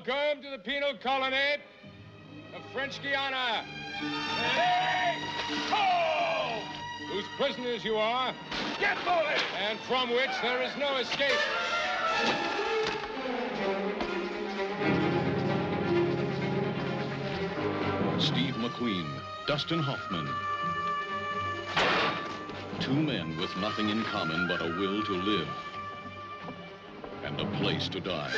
welcome to the penal colony of French Guiana. Hey! Ho! Whose prisoners you are. Get moving! And from which there is no escape. Steve McQueen, Dustin Hoffman. Two men with nothing in common but a will to live and a place to die.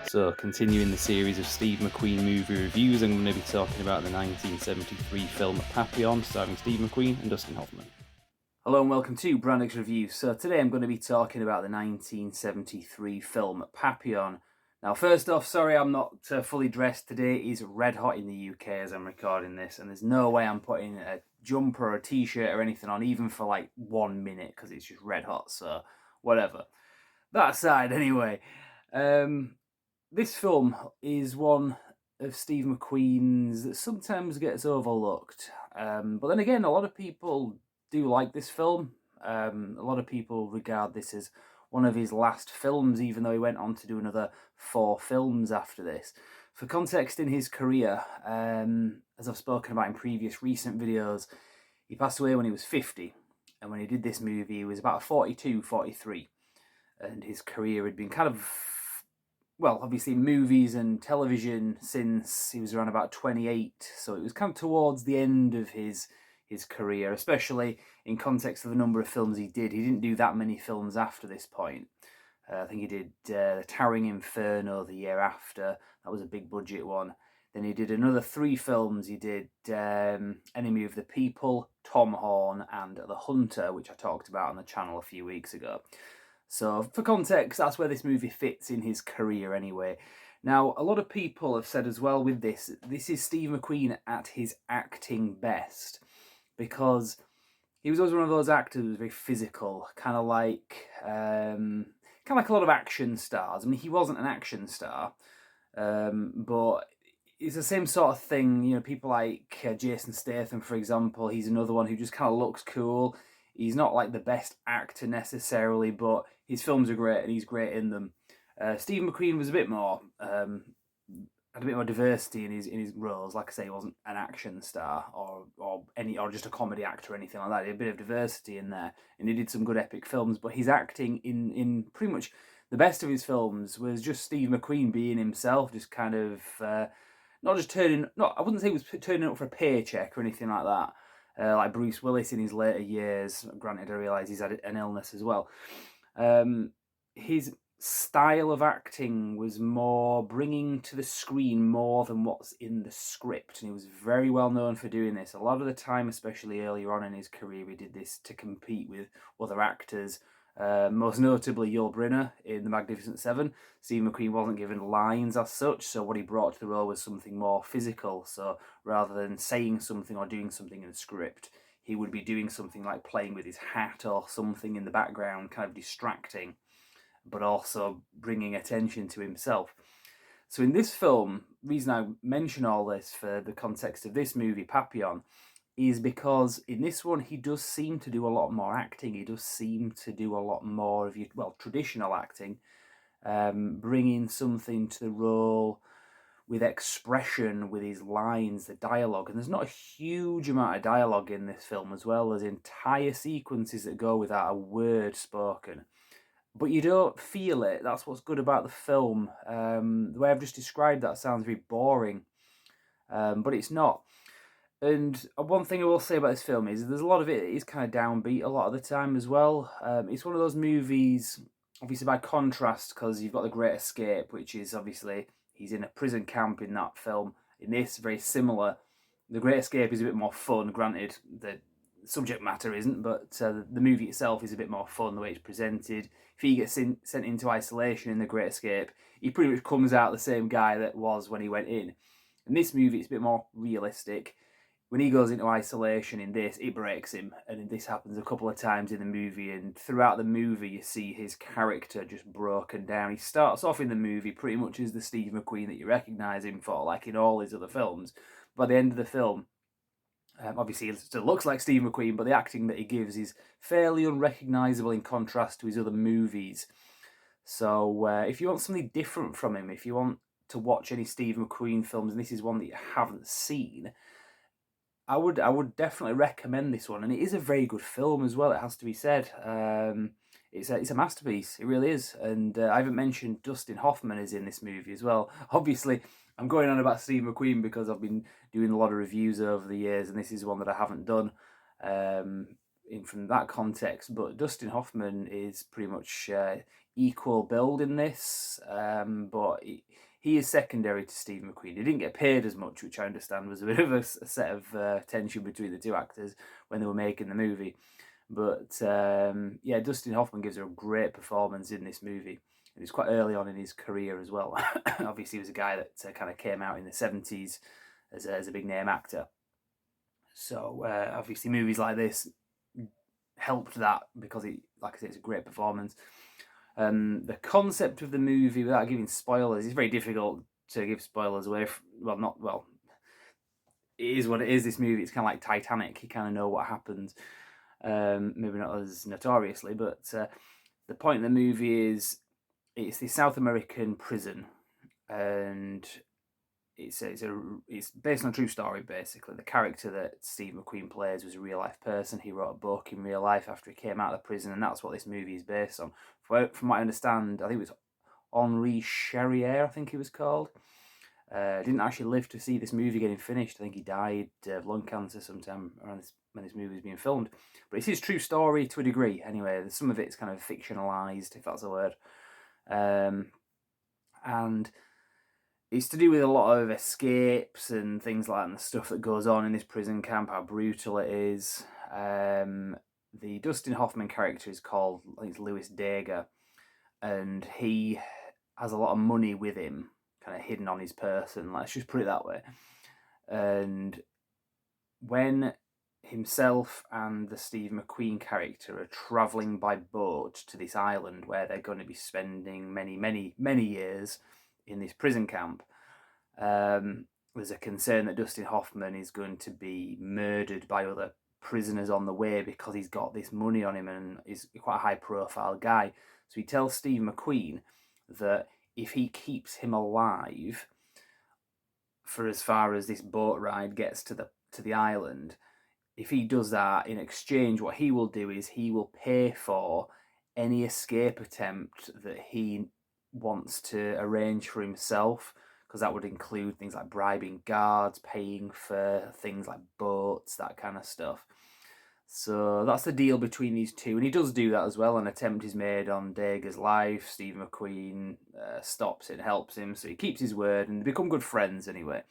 So, continuing the series of Steve McQueen movie reviews, I'm going to be talking about the 1973 film Papillon, starring Steve McQueen and Dustin Hoffman. Hello and welcome to Brandix Reviews. So today I'm going to be talking about the 1973 film Papillon. Now, first off, sorry I'm not fully dressed today. It is red hot in the UK as I'm recording this, and there's no way I'm putting a jumper or a t-shirt or anything on, even for like 1 minute, because it's just red hot, so whatever. That aside, anyway, this film is one of Steve McQueen's that sometimes gets overlooked. But then again, a lot of people do like this film. A lot of people regard this as one of his last films, even though he went on to do another 4 films after this. For context in his career, as I've spoken about in previous recent videos, he passed away when he was 50. And when he did this movie, he was about 42, 43. And his career had been kind of, well, obviously movies and television since he was around about 28. So it was kind of towards the end of his career, especially in context of the number of films he did. He didn't do that many films after this point. I think he did The Towering Inferno the year after. That was a big budget one. Then he did another 3 films. He did Enemy of the People, Tom Horn, and The Hunter, which I talked about on the channel a few weeks ago. So for context, that's where this movie fits in his career anyway. Now, a lot of people have said as well with this is Steve McQueen at his acting best, because he was always one of those actors who was very physical, kind of like a lot of action stars. I mean, he wasn't an action star, but it's the same sort of thing. You know, people like Jason Statham, for example. He's another one who just kind of looks cool. He's not like the best actor necessarily, but his films are great and he's great in them. Steve McQueen was a bit more, had a bit more diversity in his roles. Like I say, he wasn't an action star or just a comedy actor or anything like that. He had a bit of diversity in there, and he did some good epic films. But his acting in pretty much the best of his films was just Steve McQueen being himself, just kind of not just turning. Not I wouldn't say he was turning up for a paycheck or anything like that. Like Bruce Willis in his later years. Granted, I realise he's had an illness as well. His style of acting was more bringing to the screen more than what's in the script, and he was very well known for doing this. A lot of the time, especially earlier on in his career, he did this to compete with other actors. Most notably Yul Brynner in The Magnificent Seven. Steve McQueen wasn't given lines as such, so what he brought to the role was something more physical. So rather than saying something or doing something in the script, he would be doing something like playing with his hat or something in the background, kind of distracting, but also bringing attention to himself. So in this film, the reason I mention all this for the context of this movie, Papillon, is because in this one he does seem to do a lot more acting. He does seem to do a lot more of traditional acting, bringing something to the role with expression, with his lines, the dialogue. And there's not a huge amount of dialogue in this film as well. There's entire sequences that go without a word spoken. But you don't feel it. That's what's good about the film. The way I've just described that sounds very boring, but it's not. And one thing I will say about this film is there's a lot of it is kind of downbeat a lot of the time as well. It's one of those movies, obviously by contrast, because you've got The Great Escape, which is obviously, he's in a prison camp in that film. In this, very similar. The Great Escape is a bit more fun, granted the subject matter isn't, but the movie itself is a bit more fun, the way it's presented. If he gets sent into isolation in The Great Escape, he pretty much comes out the same guy that was when he went in. In this movie, it's a bit more realistic. When he goes into isolation in this, it breaks him, and this happens a couple of times in the movie, and throughout the movie you see his character just broken down. He starts off in the movie pretty much as the Steve McQueen that you recognise him for, like in all his other films. By the end of the film, obviously he still looks like Steve McQueen, but the acting that he gives is fairly unrecognisable in contrast to his other movies. So if you want something different from him, if you want to watch any Steve McQueen films, and this is one that you haven't seen, I would definitely recommend this one, and it is a very good film as well. It has to be said. It's a masterpiece. It really is. And I haven't mentioned Dustin Hoffman is in this movie as well. Obviously, I'm going on about Steve McQueen because I've been doing a lot of reviews over the years, and this is one that I haven't done from that context. But Dustin Hoffman is pretty much equal build in this, but he is secondary to Steve McQueen. He didn't get paid as much, which I understand was a bit of a set of tension between the two actors when they were making the movie. But yeah, Dustin Hoffman gives a great performance in this movie. It was quite early on in his career as well. Obviously, he was a guy that kind of came out in the 70s as a big name actor. So obviously, movies like this helped that because, like I said, it's a great performance. The concept of the movie, without giving spoilers, it's very difficult to give spoilers away. It is what it is. This movie, it's kind of like Titanic. You kind of know what happens. Maybe not as notoriously, but the point of the movie is it's the South American prison, and it's based on a true story. Basically, the character that Steve McQueen plays was a real life person. He wrote a book in real life after he came out of the prison, and that's what this movie is based on. From what I understand, I think it was Henri Charrier, I think he was called. Didn't actually live to see this movie getting finished. I think he died of lung cancer sometime around when this movie was being filmed. But it's his true story to a degree. Anyway, some of it's kind of fictionalized, if that's a word. And it's to do with a lot of escapes and things like that, and the stuff that goes on in this prison camp, how brutal it is. The Dustin Hoffman character is called, I think it's Louis Dager, and he has a lot of money with him, kind of hidden on his person, let's just put it that way. And when himself and the Steve McQueen character are travelling by boat to this island where they're going to be spending many, many, many years in this prison camp, there's a concern that Dustin Hoffman is going to be murdered by other prisoners on the way because he's got this money on him and is quite a high profile guy. So he tells Steve McQueen that if he keeps him alive for as far as this boat ride gets to the island, if he does that, in exchange, what he will do is he will pay for any escape attempt that he wants to arrange for himself, because that would include things like bribing guards, paying for things like boats, that kind of stuff. So that's the deal between these two, and he does do that as well. An attempt is made on Dager's life. Steve McQueen stops it, helps him, so he keeps his word, and they become good friends anyway.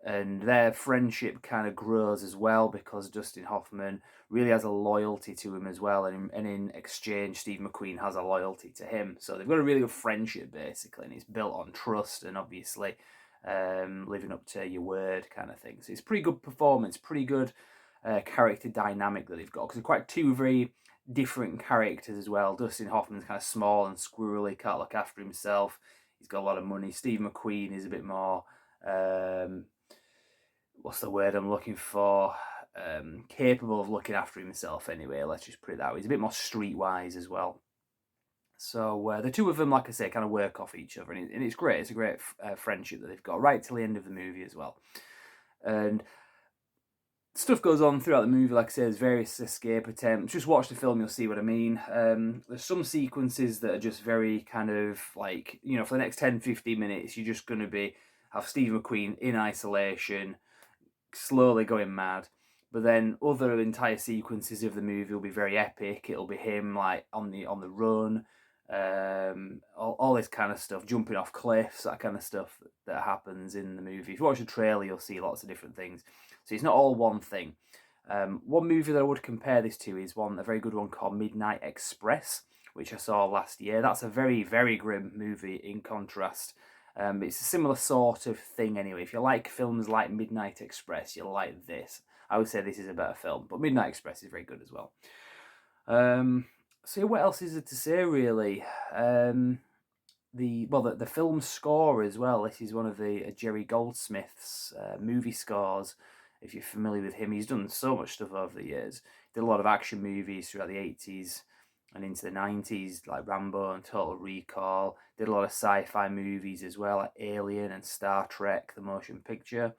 And their friendship kind of grows as well because Dustin Hoffman really has a loyalty to him as well, and in exchange, Steve McQueen has a loyalty to him. So they've got a really good friendship basically, and it's built on trust and obviously living up to your word kind of thing. So it's pretty good performance, pretty good character dynamic that they've got, because they're quite two very different characters as well. Dustin Hoffman's kind of small and squirrely, can't look after himself. He's got a lot of money. Steve McQueen is a bit more what's the word I'm looking for? Capable of looking after himself anyway, let's just put it that way. He's a bit more streetwise as well. So the two of them, like I say, kind of work off each other, and it's great. It's a great friendship that they've got right till the end of the movie as well. And stuff goes on throughout the movie, like I say, there's various escape attempts. Just watch the film, you'll see what I mean. There's some sequences that are just very kind of like, for the next 10-15 minutes, you're just going to have Steve McQueen in isolation, slowly going mad. But then other entire sequences of the movie will be very epic. It'll be him like on the run, all this kind of stuff, jumping off cliffs, that kind of stuff that happens in the movie. If you watch the trailer, you'll see lots of different things. So it's not all one thing. One movie that I would compare this to is a very good one called Midnight Express, which I saw last year. That's a very, very grim movie in contrast. It's a similar sort of thing anyway. If you like films like Midnight Express, you'll like this. I would say this is a better film, but Midnight Express is very good as well. So what else is there to say really? The film score as well. This is one of the Jerry Goldsmith's movie scores. If you're familiar with him, he's done so much stuff over the years. Did a lot of action movies throughout the 80s. and into the 90s, like Rambo and Total Recall. Did a lot of sci-fi movies as well, like Alien and Star Trek, the motion picture.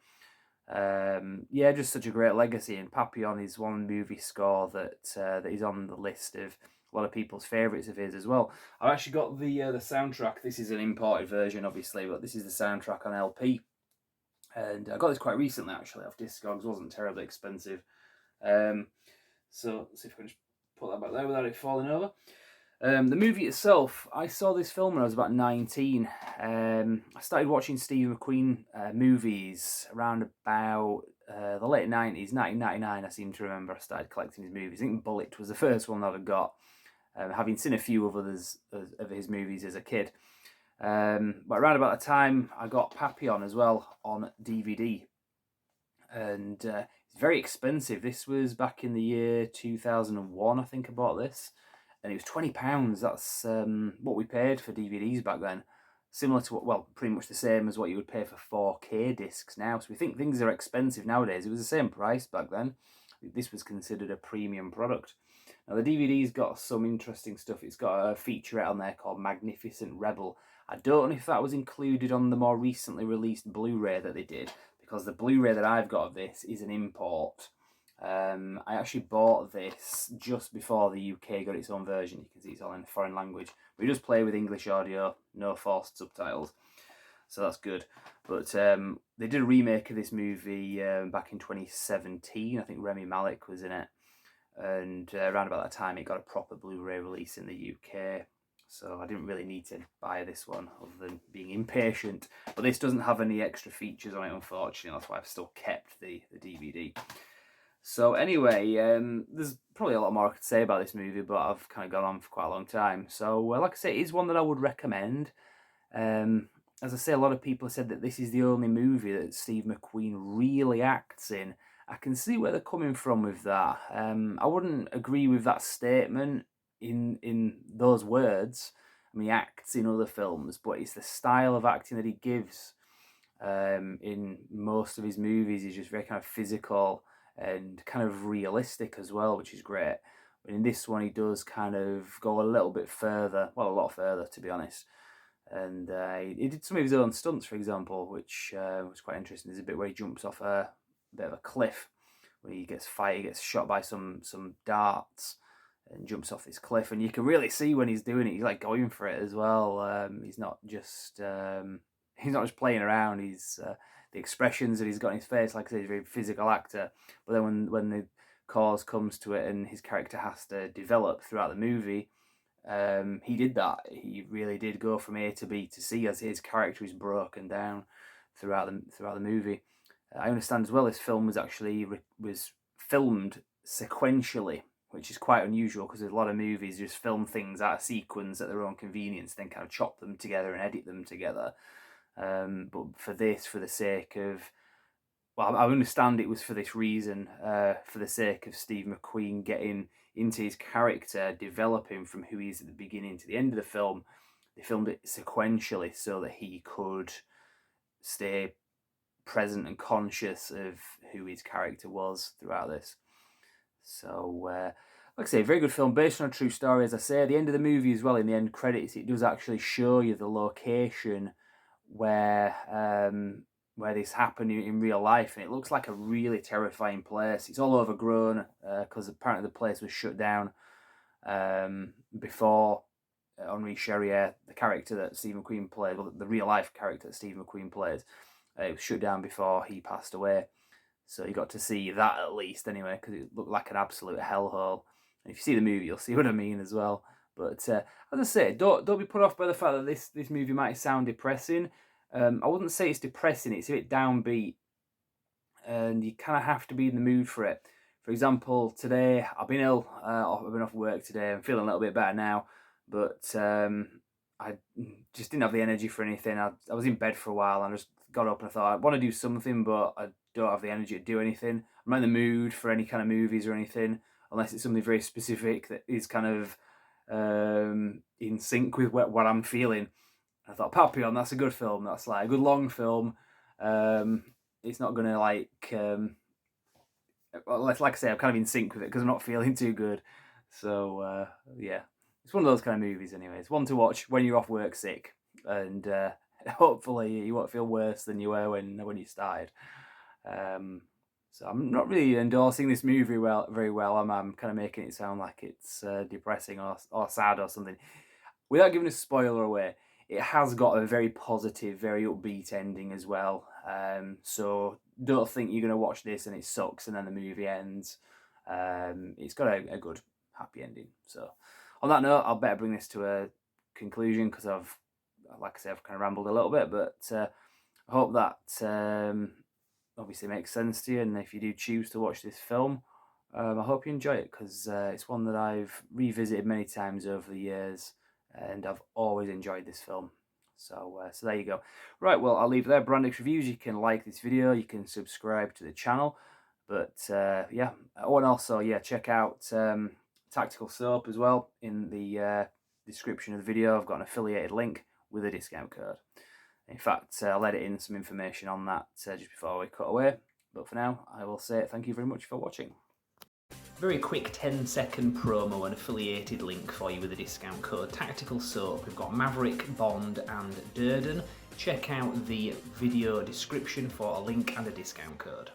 Just such a great legacy, and Papillon is one movie score that is on the list of a lot of people's favourites of his as well. I've actually got the soundtrack. This is an imported version, obviously, but this is the soundtrack on LP. And I got this quite recently, actually, off Discogs. Wasn't terribly expensive. So let's see if I can just put that back there without it falling over. The movie itself, I saw this film when I was about 19. I started watching Steve McQueen movies around about the late 90s, 1999, I seem to remember. I started collecting his movies. I think Bullet was the first one that I got, having seen a few of others of his movies as a kid. But around about the time, I got Papillon as well on DVD. And it's very expensive. This was back in the year 2001, I think I bought this. And it was £20. That's what we paid for DVDs back then. Similar to pretty much the same as what you would pay for 4K discs now. So we think things are expensive nowadays. It was the same price back then. This was considered a premium product. Now the DVD's got some interesting stuff. It's got a featurette on there called Magnificent Rebel. I don't know if that was included on the more recently released Blu-ray that they did, because the Blu-ray that I've got of this is an import. I actually bought this just before the UK got its own version. You can see it's all in foreign language. We just play with English audio, no forced subtitles. So that's good. But they did a remake of this movie back in 2017. I think Rami Malek was in it. And around about that time, it got a proper Blu-ray release in the UK. So I didn't really need to buy this one other than being impatient. But this doesn't have any extra features on it, unfortunately. That's why I've still kept the DVD. So anyway, there's probably a lot more I could say about this movie, but I've kind of gone on for quite a long time. So like I say, it is one that I would recommend. As I say, a lot of people have said that this is the only movie that Steve McQueen really acts in. I can see where they're coming from with that. I wouldn't agree with that statement in those words. I mean, he acts in other films, but it's the style of acting that he gives in most of his movies. He's just very kind of physical and kind of realistic as well, which is great. But in this one, he does kind of go a little bit further, well, a lot further, to be honest. And he did some of his own stunts, for example, which was quite interesting. There's a bit where he jumps off a bit of a cliff, when he gets fired, he gets shot by some darts and jumps off this cliff, and you can really see when he's doing it, he's like going for it as well. He's not just playing around. He's the expressions that he's got in his face, like I said, he's a very physical actor. But then when the cause comes to it and his character has to develop throughout the movie, he did that. He really did go from A to B to C as his character is broken down throughout the movie. I understand as well this film was actually was filmed sequentially, which is quite unusual because a lot of movies just film things out of sequence at their own convenience, then kind of chop them together and edit them together. But for this, for the sake of, well, I understand it was for this reason, for the sake of Steve McQueen getting into his character, developing from who he is at the beginning to the end of the film. They filmed it sequentially so that he could stay present and conscious of who his character was throughout this. So, like I say, very good film based on a true story. As I say, at the end of the movie as well, in the end credits, it does actually show you the location where this happened in real life, and it looks like a really terrifying place. It's all overgrown because apparently the place was shut down before Henri Charrier, the character that Steve McQueen played, well, the real life character that Steve McQueen plays, it was shut down before he passed away. So you got to see that at least anyway, because it looked like an absolute hellhole. And if you see the movie, you'll see what I mean as well. But as I say, don't be put off by the fact that this movie might sound depressing. I wouldn't say it's depressing, it's a bit downbeat. And you kind of have to be in the mood for it. For example, today, I've been ill. I've been off work today. I'm feeling a little bit better now. But I just didn't have the energy for anything. I was in bed for a while and I just got up and I thought, I want to do something, but I don't have the energy to do anything. I'm not in the mood for any kind of movies or anything, unless it's something very specific that is kind of in sync with what I'm feeling. I thought, Papillon, that's a good film. That's like a good long film. It's not going to like I say, I'm kind of in sync with it because I'm not feeling too good. So, yeah. it's one of those kind of movies anyway. It's one to watch when you're off work sick, and hopefully you won't feel worse than you were when you started. So I'm not really endorsing this movie very well. I'm kind of making it sound like it's depressing or sad or something. Without giving a spoiler away, it has got a very positive, very upbeat ending as well. So don't think you're going to watch this and it sucks and then the movie ends. It's got a good, happy ending. So on that note, I'll better bring this to a conclusion because like I say, I've kind of rambled a little bit, but I hope that obviously makes sense to you. And if you do choose to watch this film, I hope you enjoy it because it's one that I've revisited many times over the years. And I've always enjoyed this film. So there you go. Right, well, I'll leave it there. Brandix Reviews, you can like this video, you can subscribe to the channel. But yeah, oh, and also, yeah, check out Tactical Soap as well. In the description of the video, I've got an affiliated link with a discount code. In fact, I'll edit in some information on that just before we cut away. But for now, I will say thank you very much for watching. Very quick 10-second promo and affiliated link for you with a discount code. Tactical Soap. We've got Maverick, Bond and Durden. Check out the video description for a link and a discount code.